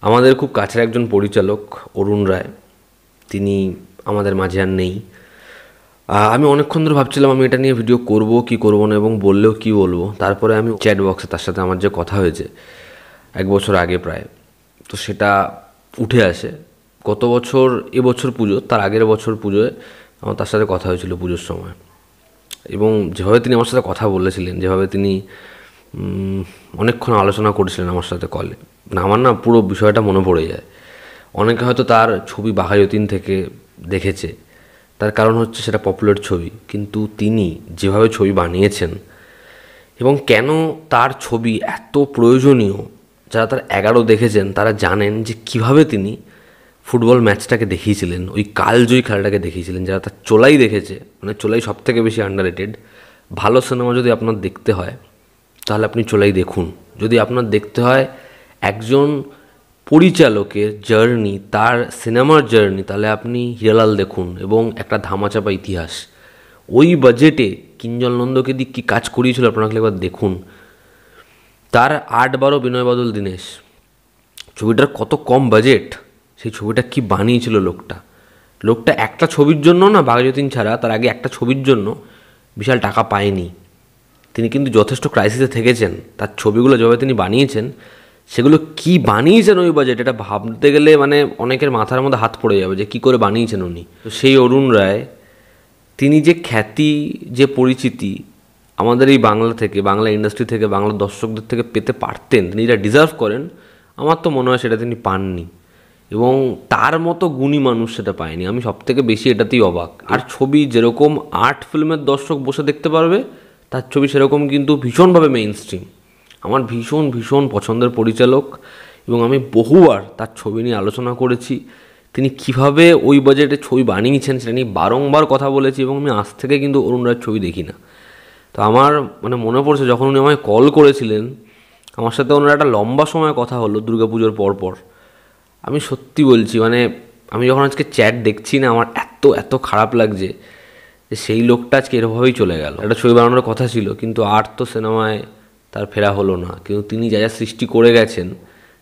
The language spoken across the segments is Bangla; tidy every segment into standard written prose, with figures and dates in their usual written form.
আমাদের খুব কাছের একজন পরিচালক অরুণ রায়, তিনি আমাদের মাঝে আর নেই। আমি অনেকক্ষণ ধরে ভাবছিলাম আমি এটা নিয়ে ভিডিও করব কি করব না, এবং বললেও কি বলবো। তারপরে আমি চ্যাট বক্সে তার সাথে আমার যে কথা হয়েছে 1 বছর আগে প্রায়, তো সেটা উঠে আসে। গত বছর, এবছর পুজো, তার আগের বছর পুজোয় আমার তার সাথে কথা হয়েছিল পুজোর সময়, এবং যেভাবে তিনি আমার সাথে কথা বলেছিলেন, যেভাবে তিনি অনেকক্ষণ আলোচনা করেছিলেন আমার সাথে কলে, আমার না পুরো বিষয়টা মনে পড়ে যায়। অনেকে হয়তো তার ছবি বাঘাযতীন থেকে দেখেছে, তার কারণ হচ্ছে সেটা পপুলার ছবি, কিন্তু তিনি যেভাবে ছবি বানিয়েছেন এবং কেন তার ছবি এত প্রয়োজনীয়, যারা তার 11 দেখেছেন তারা জানেন যে কিভাবে তিনি ফুটবল ম্যাচটাকে দেখিয়েছিলেন, ওই কালজয়ী খেলাটাকে দেখিয়েছিলেন। যারা তার চোলাই দেখেছে, মানে চোলাই সব থেকে বেশি আন্ডাররেটেড। ভালো সিনেমা যদি আপনার দেখতে হয় তাহলে আপনি চোলাই দেখুন। যদি আপনার দেখতে হয় একজন পরিচালকের জার্নি, তার সিনেমার জার্নি, তাহলে আপনি হিরালাল দেখুন এবং একটা ধামাচাপা ইতিহাস। ওই বাজেটে কিঞ্জল নন্দকে দিয়ে কী কাজ করিয়েছিল আপনারা একবার দেখুন। তার 8-12 বিনয় বাদল দীনেশ, ছবিটার কত কম বাজেট, সেই ছবিটা কি বানিয়েছিল লোকটা একটা ছবির জন্য না, বাঘাযতীন ছাড়া তার আগে একটা ছবির জন্য বিশাল টাকা পায়নি। তিনি কিন্তু যথেষ্ট ক্রাইসিসে থেকেছেন। তার ছবিগুলো যেভাবে তিনি বানিয়েছেন, সেগুলো কি বানিয়েছেন ওই বাজেট, এটা ভাবতে গেলে মানে অনেকের মাথার মধ্যে হাত পড়ে যাবে যে কী করে বানিয়েছেন উনি। তো সেই অরুণ রায়, তিনি যে খ্যাতি, যে পরিচিতি আমাদের এই বাংলা থেকে, বাংলা ইন্ডাস্ট্রি থেকে, বাংলা দর্শকদের থেকে পেতে পারতেন, তিনি যেটা ডিজার্ভ করেন, আমার তো মনে হয় সেটা তিনি পাননি, এবং তার মতো গুণী মানুষ সেটা পায়নি। আমি সবথেকে বেশি এটাতেই অবাক। আর ছবি যেরকম আর্ট ফিল্মের দর্শক বসে দেখতে পারবে, তার ছবি সেরকম কিন্তু ভীষণভাবে মেইন স্ট্রিম। আমার ভীষণ ভীষণ পছন্দের পরিচালক, এবং আমি বহুবার তার ছবি নিয়ে আলোচনা করেছি। তিনি কিভাবে ওই বাজেটে ছবি বানিয়েছেন সেটা নিয়ে বারংবার কথা বলেছি, এবং আমি আজ থেকে কিন্তু অরুণ রায়ের ছবি দেখি না। তো আমার মানে মনে পড়ছে যখন উনি আমায় কল করেছিলেন, আমার সাথে ওনার একটা লম্বা সময় কথা হলো দুর্গাপুজোর পরপর। আমি সত্যি বলছি, মানে আমি যখন আজকে চ্যাট দেখছি না, আমার এত এত খারাপ লাগছে যে সেই লোকটা আজকে এরভাবেই চলে গেল। একটা ছবি বানানোর কথা ছিল, কিন্তু আর তো সিনেমায় তার ফেরা হলো না। কিন্তু তিনি যা যা সৃষ্টি করে গেছেন,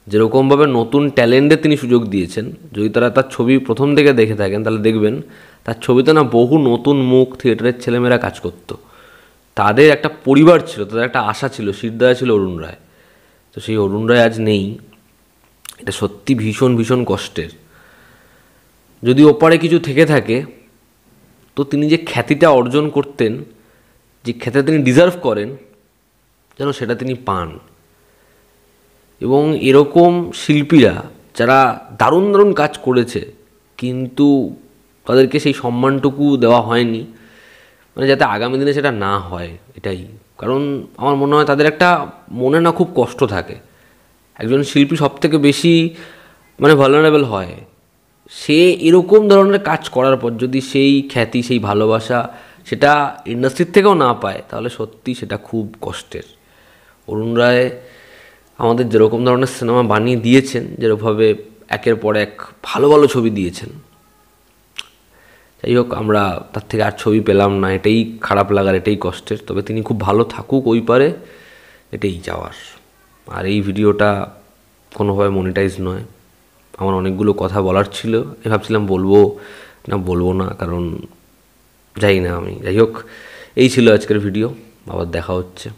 যেরকমভাবে নতুন ট্যালেন্টের তিনি সুযোগ দিয়েছেন, যদি তারা তার ছবি প্রথম থেকে দেখে থাকেন তাহলে দেখবেন তার ছবিতে না বহু নতুন মুখ, থিয়েটারের ছেলেমেয়েরা কাজ করতো। তাদের একটা পরিবার ছিল, তাদের একটা আশা ছিল, সিদ্ধায় ছিল অরুণ রায়। তো সেই অরুণ রায় আজ নেই, এটা সত্যি ভীষণ ভীষণ কষ্টের। যদি ওপারে কিছু থেকে থাকে, তো তিনি যে খ্যাতিটা অর্জন করতেন, যে খ্যাতি তিনি ডিজার্ভ করেন, যেন সেটা তিনি পান। এবং এরকম শিল্পীরা যারা দারুণ দারুণ কাজ করেছে, কিন্তু তাদেরকে সেই সম্মানটুকু দেওয়া হয়নি, মানে যাতে আগামী দিনে সেটা না হয়, এটাই। কারণ আমার মনে হয় তাদের একটা মনে না খুব কষ্ট থাকে। একজন শিল্পী সবথেকে বেশি মানে ভালনারেবল হয়, সে এরকম ধরনের কাজ করার পর যদি সেই খ্যাতি, সেই ভালোবাসা সেটা ইন্ডাস্ট্রির থেকেও না পায়, তাহলে সত্যি সেটা খুব কষ্টের। অরুণ রায় আমাদের যেরকম ধরনের সিনেমা বানিয়ে দিয়েছেন, যেরকমভাবে একের পর এক ভালো ভালো ছবি দিয়েছেন, যাই হোক আমরা তার থেকে আর ছবি পেলাম না, এটাই খারাপ লাগার, এটাই কষ্টের। তবে তিনি খুব ভালো থাকুক ওই পারে, এটাই চাওয়ার। আর এই ভিডিওটা কোনোভাবে মনিটাইজ নয়। আমার অনেকগুলো কথা বলার ছিল, আমি ভাবছিলাম বলবো না, কারণ যাই না আমি। যাই হোক, এই ছিল আজকের ভিডিও। আবার দেখা হচ্ছে।